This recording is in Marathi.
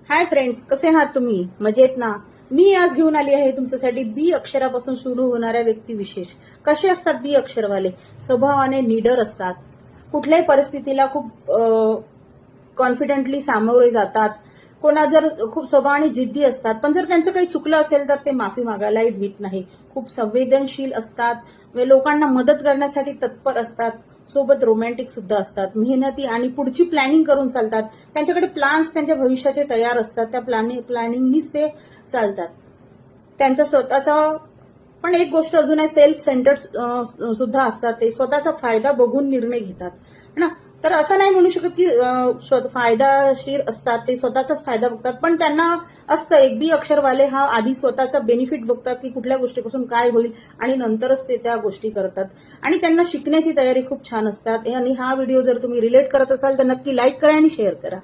हाय फ्रेंड्स, कसे आहात तुम्ही? मजेत ना? मी आज घेऊन आली आहे तुमच्यासाठी बी अक्षरापासून सुरू होणाऱ्या व्यक्तिविशेष. कसे असतात बी अक्षरवाले? स्वभावाने निडर असतात, कुठल्याही परिस्थितीला खूप कॉन्फिडेंटली सामोरे जातात. कोणा जर खूप स्वभावाने जिद्दी असतात, पण जर त्यांचं काही चुकलं असेल तर ते माफी मागायलाही भीत नाही. खूप संवेदनशील असतात, लोकांना मदत करण्यासाठी तत्पर असतात. सोबत रोमॅन्टिक सुद्धा असतात, मेहनती आणि पुढची प्लॅनिंग करून चालतात. त्यांच्याकडे प्लॅन्स त्यांच्या भविष्याचे तयार असतात, त्या प्लॅनिंगनीच ते चालतात. त्यांचा स्वतःचा पण एक गोष्ट अजून आहे, सेल्फ सेंटर्ड सुद्धा असतात. ते स्वतःचा फायदा बघून निर्णय घेतात ना. तर असं नाही म्हणू शकत की फायदाशीर असतात, ते स्वतःचाच फायदा बघतात, पण त्यांना असतं एक बी अक्षरवाले हा आधी स्वतःचा बेनिफिट बघतात की कुठल्या गोष्टीपासून काय होईल आणि नंतरच ते त्या गोष्टी करतात. आणि त्यांना शिकण्याची तयारी खूप छान असतात. आणि हा व्हिडिओ जर तुम्ही रिलेट करत असाल तर नक्की लाईक करा आणि शेअर करा.